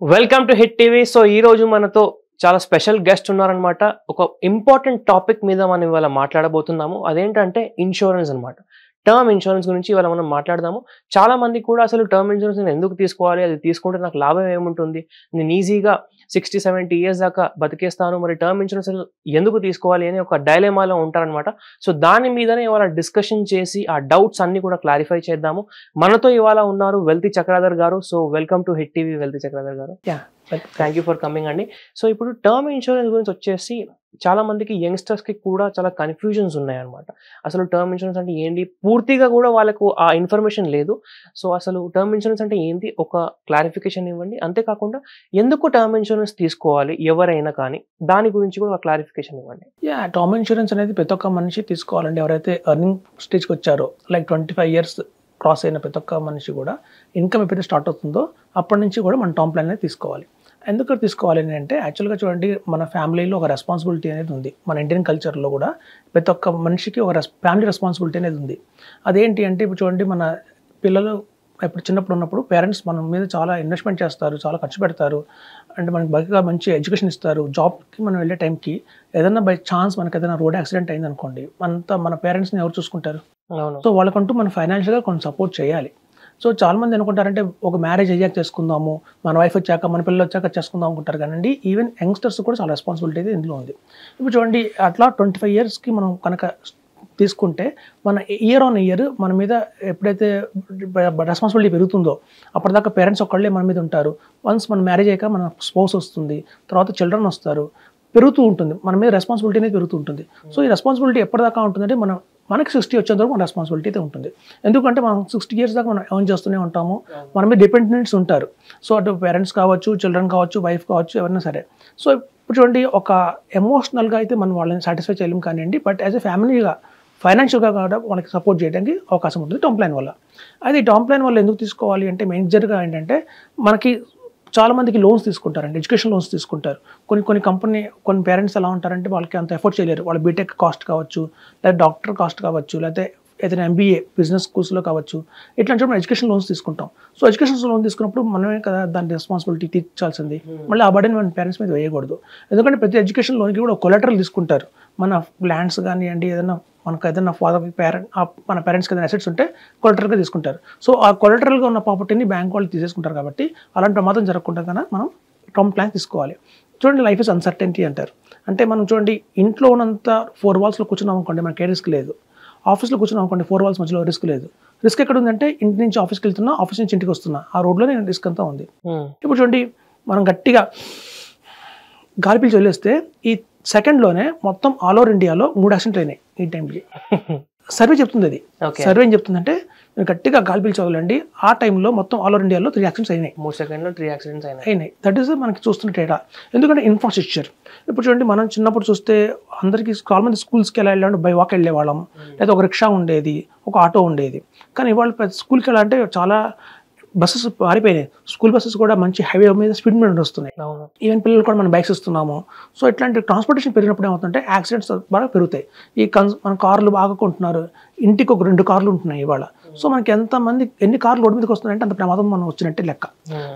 Welcome to hit TV. So ఈ రోజు మనతో చాలా స్పెషల్ గెస్ట్ ఉన్నారనమాట. ఒక ఇంపార్టెంట్ టాపిక్ మీద మనం ఇవాళ మాట్లాడబోతున్నాము. అదేంటంటే ఇన్సూరెన్స్ అనమాట. టర్మ్ ఇన్సూరెన్స్ గురించి ఇవాళ మనం మాట్లాడదాము. చాలా మంది కూడా అసలు టర్మ్ ఇన్సూరెన్స్ నేను ఎందుకు తీసుకోవాలి, అది తీసుకుంటే నాకు లాభం ఏముంటుంది, నేను ఈజీగా 60-70 ఇయర్స్ దాకా బతికేస్తాను, మరి టర్మ్ ఇన్సూరెన్స్ ఎందుకు తీసుకోవాలి అని ఒక డైలమాలో ఉంటారనమాట. సో దాని మీదనే ఇవాళ డిస్కషన్ చేసి ఆ డౌట్స్ అన్ని కూడా క్లారిఫై చేద్దాము. మనతో ఇవాళ ఉన్నారు వెల్తి చక్రధర్ గారు. So welcome to hit TV wealthy Chakradhar గారు. థ్యాంక్ యూ ఫర్ కమింగ్ అండి. సో ఇప్పుడు టర్మ్ ఇన్సూరెన్స్ గురించి వచ్చేసి చాలా మందికి యంగ్స్టర్స్కి కూడా చాలా కన్ఫ్యూజన్స్ ఉన్నాయన్నమాట. అసలు టర్మ్ ఇన్సూరెన్స్ అంటే ఏంటి, పూర్తిగా కూడా వాళ్ళకు ఆ ఇన్ఫర్మేషన్ లేదు. సో అసలు టర్మ్ ఇన్సూరెన్స్ అంటే ఏంటి, ఒక క్లారిఫికేషన్ ఇవ్వండి. అంతేకాకుండా ఎందుకు టర్మ్ ఇన్సూరెన్స్ తీసుకోవాలి ఎవరైనా కానీ, దాని గురించి కూడా ఒక క్లారిఫికేషన్ ఇవ్వండి. టర్మ్ ఇన్సూరెన్స్ అనేది ప్రతి ఒక్క మనిషి తీసుకోవాలండి. ఎవరైతే ఎర్నింగ్ స్టేజ్కి వచ్చారో, లైక్ 25 ఇయర్స్ క్రాస్ అయిన ప్రతి ఒక్క మనిషి కూడా ఇన్కమ్ ఎప్పుడైతే స్టార్ట్ అవుతుందో అప్పటి నుంచి కూడా మన టర్మ్ ప్లాన్ అనేది తీసుకోవాలి. ఎందుకు తీసుకోవాలి అంటే, యాక్చువల్గా చూడండి, మన ఫ్యామిలీలో ఒక రెస్పాన్సిబిలిటీ అనేది ఉంది. మన ఇండియన్ కల్చర్లో కూడా ప్రతి ఒక్క మనిషికి ఒక ఫ్యామిలీ రెస్పాన్సిబిలిటీ అనేది ఉంది. అదేంటి అంటే, ఇప్పుడు చూడండి, మన పిల్లలు ఇప్పుడు చిన్నప్పుడు ఉన్నప్పుడు పేరెంట్స్ మన మీద చాలా ఇన్వెస్ట్మెంట్ చేస్తారు, చాలా ఖర్చు పెడతారు, అంటే మనకి బాగా మంచి ఎడ్యుకేషన్ ఇస్తారు. జాబ్కి మనం వెళ్ళే టైంకి ఏదైనా బై ఛాన్స్ మనకి ఏదైనా రోడ్ యాక్సిడెంట్ అయింది అనుకోండి, మన పేరెంట్స్ని ఎవరు చూసుకుంటారు? సో వాళ్ళకంటూ మనం ఫైనాన్షియల్గా కొంచెం సపోర్ట్ చేయాలి. సో చాలామంది అనుకుంటారంటే, ఒక మ్యారేజ్ అయ్యాక చేసుకుందాము, మన వైఫ్ వచ్చాక, మన పిల్లలు వచ్చాక చేసుకుందాం అనుకుంటారు. కానీ ఈవెన్ యంగ్స్టర్స్ కూడా చాలా రెస్పాన్సిబిలిటీ అయితే ఇందులో ఉంది. ఇప్పుడు చూడండి, అట్లా 25 ఇయర్స్కి మనం కనుక తీసుకుంటే, మన ఇయర్ ఆన్ ఇయర్ మన మీద ఎప్పుడైతే రెస్పాన్సిబిలిటీ పెరుగుతుందో, అప్పటిదాకా పేరెంట్స్ ఒక్కళ్ళే మన మీద ఉంటారు. వన్స్ మన మ్యారేజ్ అయ్యాక మన స్పౌస్ వస్తుంది, తర్వాత చిల్డ్రన్ వస్తారు, పెరుగుతూ ఉంటుంది, మన మీద రెస్పాన్సిబిలిటీ అనేది పెరుగుతూ ఉంటుంది. సో ఈ రెస్పాన్సిబిలిటీ ఎప్పటిదాకా ఉంటుందంటే, మనకి 60 వచ్చేంత వరకు మన రెస్పాన్సిబిలిటీ అయితే ఉంటుంది. ఎందుకంటే మనం 60 ఇయర్స్ దాకా మనం ఎర్న్ చేస్తూనే ఉంటాము, మన మీద డిపెండెంట్స్ ఉంటారు. సో అటు పేరెంట్స్ కావచ్చు, చిల్డ్రన్ కావచ్చు, వైఫ్ కావచ్చు, ఎవరైనా సరే. సో ఇప్పుడు చూడండి, ఒక ఎమోషనల్గా అయితే మనం వాళ్ళని సాటిస్ఫై చేయలేము కానివ్వండి, బట్ యాజ్ ఎ ఫ్యామిలీగా ఫైనాన్షియల్గా కూడా వాళ్ళకి సపోర్ట్ చేయడానికి అవకాశం ఉంటుంది టర్మ్ ప్లాన్ వల్ల. అది టర్మ్ ప్లాన్ వల్ల ఎందుకు తీసుకోవాలి అంటే, మేజర్గా ఏంటంటే, మనకి చాలామందికి లోన్స్ తీసుకుంటారండి, ఎడ్యుకేషన్ లోన్స్ తీసుకుంటారు. కొన్ని పేరెంట్స్ ఎలా ఉంటారంటే, వాళ్ళకి అంత ఎఫోర్డ్ చేయలేరు. వాళ్ళ బీటెక్ కాస్ట్ కావచ్చు, లేదా డాక్టర్ కాస్ట్ కావచ్చు, లేకపోతే ఏదైనా MBA బిజినెస్ స్కూల్స్లో కావచ్చు, ఇట్లాంటి మనం ఎడ్యుకేషన్ లోన్స్ తీసుకుంటాం. సో ఎడ్యుకేషన్ లోన్ తీసుకున్నప్పుడు మనమే కదా దాని రెస్పాన్సిబిలిటీ తీర్చాల్సింది. మళ్ళీ ఆ బర్డెన్ మన పేరెంట్స్ మీద వేయకూడదు. ఎందుకంటే ప్రతి ఎడ్యుకేషన్ లోన్కి కూడా కొలెటరల్ తీసుకుంటారు. మన ల్యాండ్స్ కానివ్వండి, మనకు ఏదైనా మన పేరెంట్స్కి ఏదైనా అసెట్స్ ఉంటే కొలెటరల్గా తీసుకుంటారు. సో ఆ కొలెటరల్గా ఉన్న ప్రాపర్టీని బ్యాంక్ వాళ్ళు తీసేసుకుంటారు. కాబట్టి అలాంటి ప్రమాదం జరగకుండా కన్నా మనం టర్మ్ ప్లాన్ తీసుకోవాలి. చూడండి, లైఫ్ ఇస్ అన్సర్టెనిటీ అంటారు. అంటే మనం చూడండి, ఇంట్లో ఉన్నంత 4 వాల్స్లో కూర్చున్నాం అనుకోండి, మనకి ఏ రిస్క్ లేదు. ఆఫీస్లో కూర్చున్నాం అనుకోండి, 4 వాల్స్ మధ్యలో రిస్క్ లేదు. రిస్క్ ఎక్కడ ఉందంటే, ఇంటి నుంచి ఆఫీస్కి వెళ్తున్నా, ఆఫీస్ నుంచి ఇంటికి వస్తున్నా, ఆ రోడ్లోనే రిస్క్ అంతా ఉంది. ఇప్పుడు చూడండి, మనం గట్టిగా గాలి పీల్చి వదిలేస్తే ఈ సెకండ్లోనే మొత్తం ఆల్ ఓవర్ ఇండియాలో 3 యాక్సిడెంట్లు అయినాయి ఈ టైంకి. సర్వే చెప్తుంది అది. సర్వే ఏం చెప్తుందంటే, మీరు గట్టిగా గాలి పీల్చి వదలండి, ఆ టైంలో మొత్తం ఆల్ ఓవర్ ఇండియాలో 3 యాక్సిడెంట్స్ అయినాయి. 3 సెకండ్లో 3 యాక్సిడెంట్స్ అయినాయి. దట్ ఈస్ మనకి చూస్తున్న డేటా. ఎందుకంటే ఇన్ఫ్రాస్ట్రక్చర్. ఇప్పుడు చూడండి, మనం చిన్నప్పుడు చూస్తే అందరికీ చాలా మంది స్కూల్స్కి ఎలా వెళ్ళాలంటే బై వాక్ వెళ్ళేవాళ్ళం, లేదా ఒక రిక్షా ఉండేది, ఒక ఆటో ఉండేది. కానీ ఇవాళ స్కూల్కి వెళ్ళాలంటే చాలా బస్సెస్ మారిపోయినాయి. స్కూల్ బస్సెస్ కూడా మంచి హైవే మీద స్పీడ్ మీద వస్తున్నాయి. ఈవెన్ పిల్లలు కూడా మనం బైక్స్ ఇస్తున్నాము. సో ఇట్లాంటి ట్రాన్స్పోర్టేషన్ పెరిగినప్పుడు ఏమవుతుంటే యాక్సిడెంట్స్ బాగా పెరుగుతాయి. మన కార్లు బాగా కొంటున్నారు, ఇంటికి ఒక 2 కార్లు ఉంటున్నాయి ఇవాళ. సో మనకి ఎన్ని కార్లు రోడ్డు మీదకి వస్తున్నాయంటే అంత ప్రమాదం మనం వచ్చినట్టే లెక్క.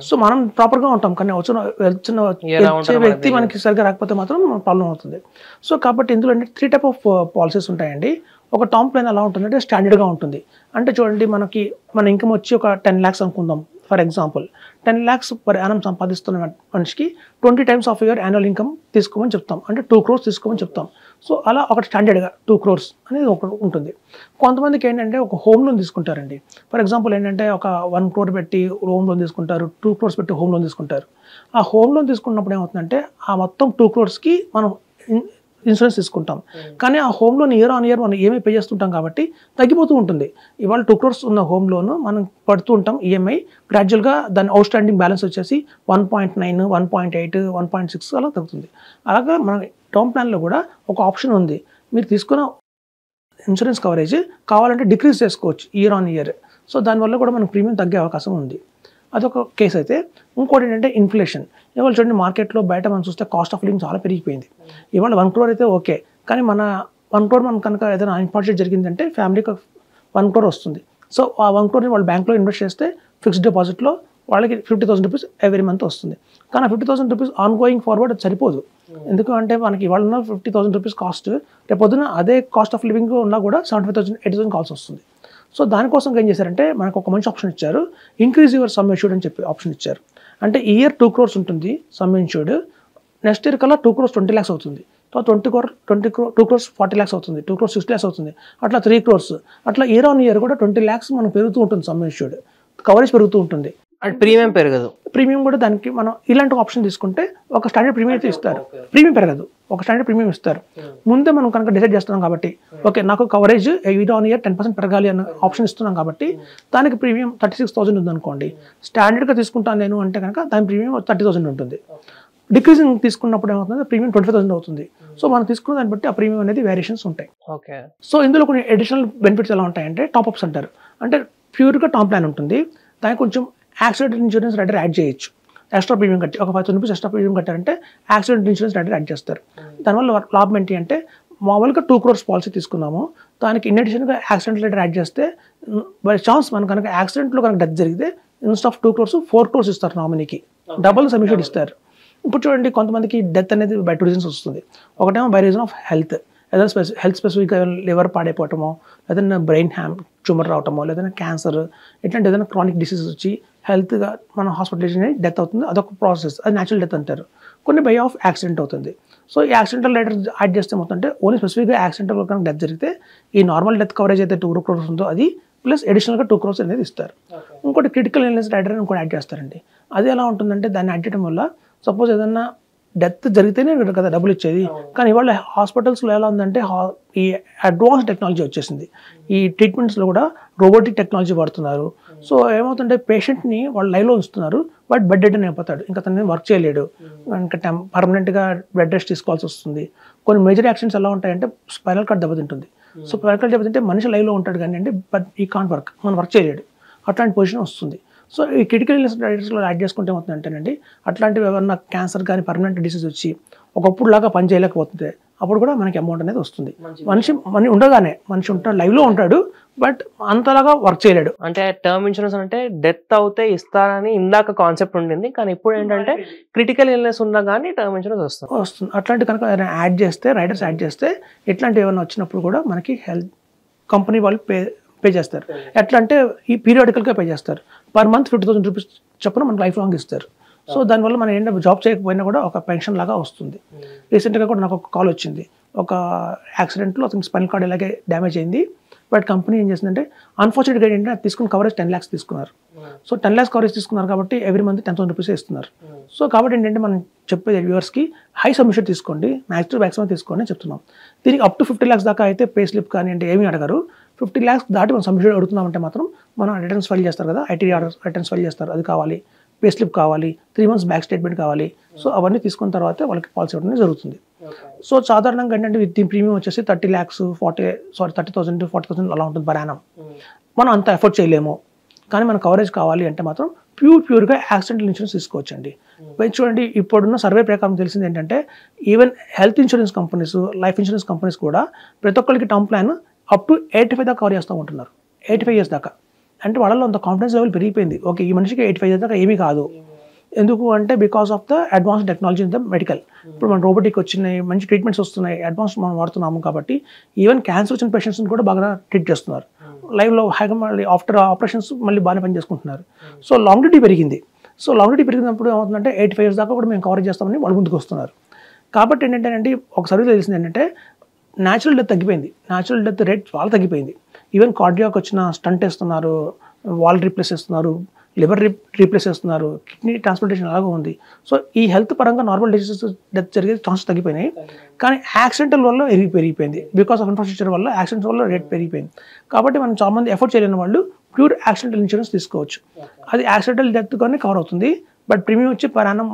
సో మనం ప్రాపర్గా ఉంటాం, కానీ వచ్చే వ్యక్తి మనకి సరిగ్గా రాకపోతే మాత్రం ప్రాబ్లం అవుతుంది. సో కాబట్టి ఇందులో 3 టైప్ ఆఫ్ పాలసీస్ ఉంటాయండి. ఒక టర్మ్ ప్లాన్ ఎలా ఉంటుందంటే, స్టాండర్డ్గా ఉంటుంది. అంటే చూడండి, మన ఇన్కమ్ వచ్చి ఒక 10 lakhs అనుకుందాం. For example 10 lakhs per annum సంపాదిస్తున్న మనిషికి 20 times of your annual income తీసుకోమని చెప్తాం, అంటే 2 crores తీసుకోమని చెప్తాం. సో అలా ఒక స్టాండర్డ్గా 2 crores అనేది ఒకటి ఉంటుంది. కొంతమందికి ఏంటంటే ఒక హోమ్ లోన్ తీసుకుంటారండి. ఫర్ ఎగ్జాంపుల్ ఏంటంటే, ఒక 1 crore పెట్టి హోమ్ లోన్ తీసుకుంటారు, 2 crores పెట్టి హోమ్ లోన్ తీసుకుంటారు. ఆ హోమ్ లోన్ తీసుకున్నప్పుడు ఏమవుతుందంటే, ఆ మొత్తం 2 crores మనం ఇన్సూరెన్స్ తీసుకుంటాం. కానీ ఆ home loan year on year మనం EMI పే చేస్తుంటాం కాబట్టి తగ్గిపోతూ ఉంటుంది. ఇవాళ 2 crores ఉన్న హోమ్ లోన్ మనం పడుతూ ఉంటాం EMI. గ్రాడ్యువల్గా దాని అవుట్ స్టాండింగ్ బ్యాలెన్స్ వచ్చేసి 1.9, 1.8, 1.6 అలా తగ్గుతుంది. అలాగే మన టర్మ్ ప్లాన్లో కూడా ఒక ఆప్షన్ ఉంది. మీరు తీసుకున్న ఇన్సూరెన్స్ కవరేజ్ కావాలంటే డిక్రీజ్ చేసుకోవచ్చు ఇయర్ ఆన్ ఇయర్. సో దానివల్ల కూడా మనకు ప్రీమియం తగ్గే అవకాశం ఉంది. అదొక కేసు అయితే. ఇంకోటి ఏంటంటే ఇన్ఫ్లేషన్. ఇవాళ చూడండి, మార్కెట్లో బయట మనం చూస్తే కాస్ట్ ఆఫ్ లివింగ్ చాలా పెరిగిపోయింది. ఇవాళ 1 crore అయితే ఓకే, కానీ మన 1 crore మనం కనుక ఏదైనా అన్ఫార్చునేట్ జరిగిందంటే ఫ్యామిలీకి 1 crore వస్తుంది. సో ఆ 1 crore వాళ్ళు బ్యాంక్లో ఇన్వెస్ట్ చేస్తే ఫిక్స్డ్ డిపాజిట్లో వాళ్ళకి 50,000 రూపీస్ ఎవ్రీ మంత్ వస్తుంది. కానీ 50,000 రూపీస్ ఆన్ గోయింగ్ ఫార్వర్డ్ అది సరిపోదు. ఎందుకంటే మనకి ఇవాళ ఉన్న 50,000 రూపీస్ కాస్ట్ రేపు పొద్దున అదే కాస్ట్ ఆఫ్ లివింగ్ ఉన్నా కూడా 75,000 80,000 కావాల్సి వస్తుంది. సో దానికోసం ఏం చేశారంటే మనకు ఒక మంచి ఆప్షన్ ఇచ్చారు, ఇంక్రీజ్ యువర్ సమ్ ఇన్షూర్డ్ అని చెప్పి ఆప్షన్ ఇచ్చారు. అంటే ఈ ఇయర్ 2 crores ఉంటుంది సమ్ ఇన్షూర్డ్, నెక్స్ట్ ఇయర్ కల్లా 2 crores 20 lakhs అవుతుంది, తర్వాత 2 crores 40 lakhs అవుతుంది, 2 crores 60 lakhs అవుతుంది, అట్లా 3 crores, అట్లా ఇయర్ ఆన్ ఇయర్ కూడా 20 lakhs మనకు పెరుగుతూ ఉంటుంది. సమ్ ఇన్షూర్డ్ కవరేజ్ పెరుగుతూ ఉంటుంది, అంటే ప్రీమియం పెరగదు. ప్రీమియం కూడా దానికి మనం ఇలాంటి ఆప్షన్ తీసుకుంటే ఒక స్టాండర్డ్ ప్రీమియం అయితే ఇస్తారు. ప్రీమియం పెరగదు, ఒక స్టాండర్డ్ ప్రీమియం ఇస్తారు. ముందే మనం కనుక డిసైడ్ చేస్తున్నాం కాబట్టి ఓకే నాకు కవరేజ్ ఇయర్ ఆన్ ఇయర్ 10% పెరగాలి అన్న ఆప్షన్ ఇస్తున్నాం కాబట్టి దానికి ప్రీమియం 36,000 ఉంది అనుకోండి. స్టాండర్డ్గా తీసుకుంటాను నేను అంటే కనుక దాని ప్రీమియం 30,000 ఉంటుంది. డిక్రీజింగ్ తీసుకున్నప్పుడు ఏమవుతుంది, ప్రీమియం 25,000 అవుతుంది. సో మనం తీసుకున్న దాన్ని బట్టి ఆ ప్రీమియం అనేది వేరియేషన్స్ ఉంటాయి. ఓకే. సో ఇందులో కొన్ని అడిషనల్ బెనిఫిట్స్ ఎలా ఉంటాయంటే టాప్అప్స్ అంటారు. అంటే ప్యూర్గా టర్మ్ ప్లాన్ ఉంటుంది, దానికి కొంచెం యాక్సిడెంట్ ఇన్సూరెన్స్ రైడర్ యాడ్ చేయొచ్చు. ఎక్స్ట్రా ప్రీమియం కట్టి ఒక 5,000 రూపీస్ ఎక్స్ట్రా ప్రీమియం కట్టారంటే యాక్సిడెంట్ ఇన్సూరెన్స్ రైడర్ యాడ్ చేస్తారు. దానివల్ల లాభం ఏంటి అంటే మామూలుగా 2 crores పాలసీ తీసుకున్నాము, దానికి ఇన్ అడిషన్గా యాక్సిడెంట్ రైడర్ యాడ్ చేస్తే బై ఛాన్స్ మన కనుక యాక్సిడెంట్లో కనుక డెత్ జరిగితే ఇన్స్టెడ్ ఆఫ్ 2 crores 4 crores ఇస్తారు నామినీకి, డబుల్ సమ్ ఇన్షూర్డ్ ఇస్తారు. ఇప్పుడు చూడండి కొంతమందికి డెత్ అనేది బై 2 reasons వస్తుంది. ఒకటేమో బై రీజన్ ఆఫ్ హెల్త్, ఏదైనా హెల్త్ స్పెసిఫిక్గా లివర్ పాడైపోవటమో, ఏదైనా బ్రెయిన్ ట్యూమర్ రావటమో, లేదైనా క్యాన్సర్, ఇట్లాంటి ఏదైనా క్రానిక్ డిసీజ్ వచ్చి హెల్త్గా మన హాస్పిటలైజేషన్ అయ్యి డెత్ అవుతుంది, అదొక ప్రాసెస్, అది న్యాచురల్ డెత్ అంటారు. కొన్ని బై ఆఫ్ యాక్సిడెంట్ అవుతుంది. సో ఈ యాక్సిడెంటల్ రైడర్ యాడ్ చేస్తే మొత్తం ఓన్లీ స్పెసిఫిక్గా యాక్సిడెంటల్ కనుక డెత్ జరిగితే ఈ నార్మల్ డెత్ కవరేజ్ అయితే 2 crores ఉందో అది ప్లస్ అడిషనల్గా 2 crores అనేది ఇస్తారు. ఇంకోటి క్రిటికల్ ఇల్నెస్ రైడర్ అని కూడా యాడ్ చేస్తారండి. అది ఎలా ఉంటుందంటే దాన్ని యాడ్ చేయడం వల్ల సపోజ్ ఏదన్నా డెత్ జరిగితేనే కదా డబ్బులు ఇచ్చేది, కానీ ఇవాళ హాస్పిటల్స్లో ఎలా ఉందంటే ఈ అడ్వాన్స్ టెక్నాలజీ వచ్చేసింది. ఈ ట్రీట్మెంట్స్లో కూడా రోబోటిక్ టెక్నాలజీ వాడుతున్నారు. సో ఏమవుతుంటే పేషెంట్ని వాళ్ళు లైవ్లో ఉంచుతున్నారు, బట్ బెడ్ రెడ్ అయిపోతాడు, ఇంకా తనని వర్క్ చేయలేడు, ఇంకా పర్మనెంట్గా బెడ్ రెస్ట్ తీసుకోవాల్సి వస్తుంది. కొన్ని మేజర్ యాక్సిడెంట్స్ ఎలా ఉంటాయంటే స్పైనల్ కార్డ్ దెబ్బతింటుంది. సో స్పైనల్ కార్డ్ దెబ్బతింటే మనిషి లైవ్లో ఉంటాడు కానీ అంటే బట్ ఈ కాంట్ వర్క్, మనం వర్క్ చేయలేడు, అట్లాంటి పొజిషన్ వస్తుంది. సో ఈ క్రిటికల్ ఇల్నెస్ రైడర్స్లో యాడ్ చేసుకుంటే ఏమవుతుందంటేనండి అట్లాంటివి ఏమన్నా క్యాన్సర్ కానీ పర్మనెంట్ డిసీజ్ వచ్చి ఒకప్పుడు లాగా పని చేయలేకపోతుంది, అప్పుడు కూడా మనకి అమౌంట్ అనేది వస్తుంది. మనిషి ఉంటాడు లైవ్లో ఉంటాడు, బట్ అంతలాగా వర్క్ చేయలేడు. అంటే టర్మ్ ఇన్సూరెన్స్ అంటే డెత్ అవుతే ఇస్తారని ఇందాక కాన్సెప్ట్ ఉండింది, కానీ ఇప్పుడు ఏంటంటే క్రిటికల్ ఇల్నెస్ ఉన్నా కానీ టర్మ్ ఇన్సూరెన్స్ వస్తుంది. అట్లాంటి కనుక యాడ్ చేస్తే రైడర్స్ యాడ్ చేస్తే ఇట్లాంటివి ఏమైనా వచ్చినప్పుడు కూడా మనకి హెల్త్ కంపెనీ వాళ్ళు పే చేస్తారు. ఎట్లా అంటే ఈ పీరియాడికల్గా పే చేస్తారు. పర్ మంత్ 50,000 రూపీస్ చొప్పున మనకు లైఫ్ లాంగ్ ఇస్తారు. సో దానివల్ల మనం ఏంటంటే జాబ్ చేయకపోయినా కూడా ఒక పెన్షన్ లాగా వస్తుంది. రీసెంట్గా కూడా నాకు ఒక కాల్ వచ్చింది, ఒక యాక్సిడెంట్లో అతనికి స్పైనల్ కార్డ్ ఇలాగే డ్యామేజ్ అయింది, బట్ కంపెనీ ఏం చేసిందంటే అన్ఫార్చునేట్గా ఏంటంటే తీసుకున్న కవరేజ్ 10 lakhs తీసుకున్నారు. సో 10 lakhs కవరేజ్ తీసుకున్నారు కాబట్టి ఎవ్రీ మంత్ 10,000 రూపీస్ ఇస్తున్నారు. సో కాబట్టి ఏంటంటే మనం చెప్పేది వ్యూవర్స్కి హై సబ్మిషన్ తీసుకోండి, మ్యాక్సిమం తీసుకోండి చెప్తున్నాం. దీనికి అప్ టు 50 lakhs దాకా అయితే పే స్లిప్ కానీ అంటే ఏమీ అడగరు. 50 lakhs దాటి మనం సబ్మిషన్ అడుగుతున్నామంటే మాత్రం మనం రిటర్న్స్ ఫైల్ చేస్తారు కదా, ఐటీ రిటర్న్స్ ఫైల్ చేస్తారు, అది కావాలి, పే స్లిప్ కావాలి, 3 months బ్యాక్ స్టేట్మెంట్ కావాలి. సో అవన్నీ తీసుకున్న తర్వాత వాళ్ళకి పాలసీ ఇవ్వడం జరుగుతుంది. సో సాధారణంగా ఏంటంటే దీని ప్రీమియం వచ్చేసి 30 lakhs 30,000 to 40,000 అలా ఉంటుంది పర్ యానం. మనం అంత ఎఫర్ట్ చేయలేము, కానీ మన కవరేజ్ కావాలి అంటే మాత్రం ప్యూర్గా యాక్సిడెంటల్ ఇన్సూరెన్స్ తీసుకోవచ్చండి. చూడండి ఇప్పుడున్న సర్వే ప్రకారం తెలిసింది ఏంటంటే even health insurance companies, life insurance companies కూడా ప్రతి ఒక్కరికి టర్మ్ ప్లాన్ అప్ టు 85 దాకా కవర్ చేస్తూ ఉంటున్నారు, 85 years దాకా. అంటే వాళ్ళలో అంత కాన్ఫిడెన్స్ లెవెల్ పెరిగిపోయింది. ఓకే ఈ మనిషికి 85 years దాకా ఏమీ కాదు, ఎందుకు అంటే because of the advance technology in the medical. ఇప్పుడు మన రోబోటిక్ వచ్చినాయి, మంచి ట్రీట్మెంట్స్ వస్తున్నాయి, అడ్వాన్స్ మనం వాడుతున్నాము కాబట్టి ఈవెన్ క్యాన్సర్ వచ్చిన పేషెంట్స్ని కూడా బాగా ట్రీట్ చేస్తున్నారు. లైవ్లో హ్యాగా మళ్ళీ ఆఫ్టర్ ఆపరేషన్స్ మళ్ళీ బాగానే పని చేసుకుంటున్నారు. సో లాంగిడిటీ పెరిగింది. సో లాంగిడిటీ పెరిగినప్పుడు ఏమవుతుందంటే 85 years దాకా కూడా మేము కవర్ చేస్తామని వాళ్ళు ముందుకు వస్తున్నారు. కాబట్టి ఏంటంటే ఒక సర్వీస్ తెలిసింది ఏంటంటే న్యాచురల్ డెత్ తగ్గిపోయింది, న్యాచురల్ డెత్ రేట్ చాలా తగ్గిపోయింది. ఈవెన్ కార్డియాక్ వచ్చిన స్టంట్ వేస్తున్నారు, వాల్ రీప్లేస్ చేస్తున్నారు, లివర్ రీప్లేస్ చేస్తున్నారు, కిడ్నీ ట్రాన్స్ప్లాంటేషన్ అలాగే ఉంది. సో ఈ హెల్త్ పరంగా నార్మల్ డిసీజెస్ డెత్ జరిగే ఛాన్సెస్ తగ్గిపోయినాయి, కానీ యాక్సిడెంటల్ వల్ల పెరిగిపోయింది. బికాస్ ఆఫ్ ఇన్ఫ్రాస్ట్రక్చర్ వల్ల యాక్సిడెంట్స్ వల్ల రేట్ పెరిగిపోయింది. కాబట్టి మనం చాలా మంది ఎఫర్ట్ చేయలేని వాళ్ళు ప్యూర్ యాక్సిడెంటల్ ఇన్సూరెన్స్ తీసుకోవచ్చు. అది యాక్సిడెంటల్ డెత్ కానీ కవర్ అవుతుంది, బట్ ప్రీమియం వచ్చి పర్ యానం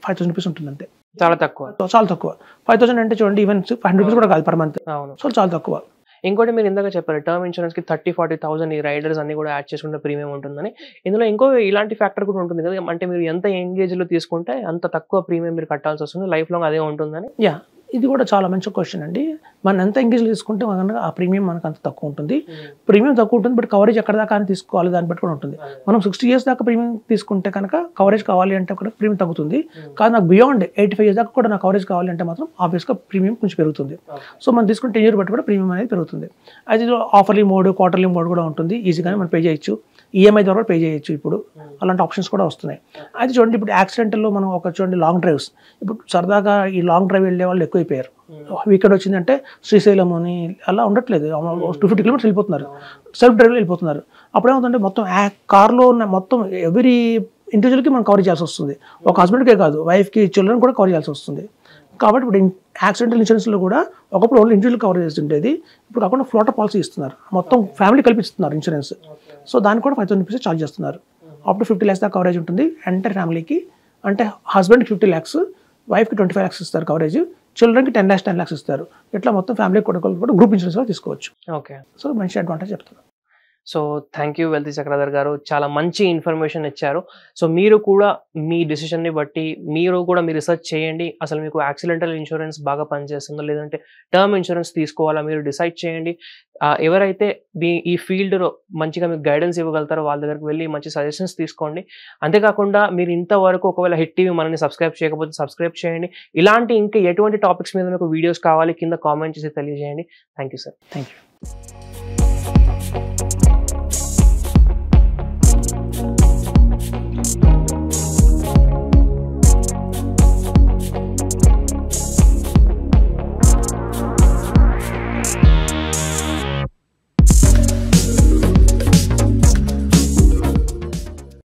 5,000 రూపీస్ ఉంటుంది అంతే, చాలా తక్కువ. 5,000 అంటే చూడండి ఈవెన్ 500 రూపీస్ కూడా కాదు పర్ మంత్. సో చాలా తక్కువ. ఇంకోటి మీరు ఇందాక చెప్పారు టర్మ్ ఇన్సూరెన్స్ కి 30,000-40,000 ఈ రైడర్స్ అన్ని కూడా యాడ్ చేసుకుంటే ప్రీమియం ఉంటుందని. ఇందులో ఇంకో ఇలాంటి ఫ్యాక్టర్ కూడా ఉంటుంది కదా, అంటే మీరు ఎంత ఎంగేజ్ లో తీసుకుంటే అంత తక్కువ ప్రీమియం మీరు కట్టాల్సి వస్తుంది, లైఫ్ లాంగ్ అదే ఉంటుందని. యా ఇది కూడా చాలా మంచి క్వశ్చన్ అండి. మనం ఎంత ఎంగేజ్ తీసుకుంటే కనుక ఆ ప్రీమియం మనకు అంత తక్కువ ఉంటుంది. ప్రీమియం తక్కువ ఉంటుంది, బట్ కవరేజ్ ఎక్కడ దాకా అని తీసుకోవాలి దాన్ని బట్టి కూడా ఉంటుంది. మనం 60 years దాకా ప్రీమియం తీసుకుంటే కనుక కవరేజ్ కావాలి అంటే కూడా ప్రీమియం తగ్గుతుంది. కానీ నాకు బియాండ్ 85 years దాకా కూడా నాకు కవరేజ్ కావాలి అంటే మాత్రం ఆబ్వియస్గా ప్రీమియం కొంచెం పెరుగుతుంది. సో మనం తీసుకున్న 10 years బట్టి కూడా ప్రీమియం అనేది పెరుగుతుంది. అది ఆఫర్లీ మోడ్, క్వార్టర్లీ మోడ్ కూడా ఉంటుంది. ఈజీగానే మనం పే చేయొచ్చు, ఈఎంఐ ద్వారా పే చేయొచ్చు. ఇప్పుడు అలాంటి ఆప్షన్స్ కూడా వస్తున్నాయి. అయితే చూడండి, ఇప్పుడు యాక్సిడెంటల్లో మనం చూడండి లాంగ్ డ్రైవ్స్, ఇప్పుడు సరదాగా ఈ లాంగ్ డ్రైవ్ వెళ్ళే వాళ్ళు ఎక్కువైపోయారు. వీకెండ్ వచ్చిందంటే శ్రీశైలం అని అలా ఉండట్లేదు, 250 kilometers వెళ్ళిపోతున్నారు, సెల్ఫ్ డ్రైవ్లో వెళ్ళిపోతున్నారు. అప్పుడేమవుతుందంటే మొత్తం కార్లో ఉన్న మొత్తం ఎవ్రీ ఇండివిజువల్కి మనం కవర్ చేయాల్సి వస్తుంది. ఒక హస్బెండ్కే కాదు, వైఫ్కి, చిల్డ్రన్ కూడా కవర్ చేయాల్సి వస్తుంది. కాబట్టి ఇప్పుడు యాక్సిడెంటల్ ఇన్సూరెన్స్లో కూడా ఒకప్పుడు ఓన్లీ ఇండివిజువల్ కవర్ చేస్తుండేది, ఇప్పుడు కాకుండా ఫ్లోటర్ పాలసీ ఇస్తున్నారు, మొత్తం ఫ్యామిలీ కల్పిస్తున్నారు ఇన్సూరెన్స్. సో దానికి కూడా 5,000 rupees ఛార్జ్ చేస్తున్నారు. అప్ టు 50 lakhs దాకా కవరేజ్ ఉంటుంది ఎంటైర్ ఫ్యామిలీకి. అంటే హస్బెండ్కి 50 lakhs, వైఫ్కి 25 lakhs ఇస్తారు కవరేజ్, చిల్డ్రన్కి 10 lakhs ఇస్తారు. ఇట్లా మొత్తం ఫ్యామిలీ కూడా గ్రూప్ ఇన్సూరెన్స్ తీసుకోవచ్చు. ఓకే, సో మంచి అడ్వాంటేజ్ చెప్తాను. So thank you wealthy Chakradhar గారు, చాలా మంచి ఇన్ఫర్మేషన్ ఇచ్చారు. సో మీరు కూడా మీ డిసిషన్ని బట్టి మీరు కూడా మీ రీసెర్చ్ చేయండి, అసలు మీకు యాక్సిడెంటల్ ఇన్సూరెన్స్ బాగా పనిచేస్తుందో లేదంటే టర్మ్ ఇన్సూరెన్స్ తీసుకోవాలా మీరు డిసైడ్ చేయండి. ఎవరైతే ఈ ఫీల్డ్లో మంచిగా మీకు గైడెన్స్ ఇవ్వగలుగుతారో వాళ్ళ దగ్గరికి వెళ్ళి మంచి సజెషన్స్ తీసుకోండి. అంతేకాకుండా మీరు ఇంతవరకు ఒకవేళ హిట్ టీవీ మనల్ని సబ్స్క్రైబ్ చేయకపోతే సబ్స్క్రైబ్ చేయండి. ఇలాంటి ఇంకా ఎటువంటి టాపిక్స్ మీద మీకు వీడియోస్ కావాలి కింద కామెంట్ చేసి తెలియజేయండి. Thank you sir. Thank you.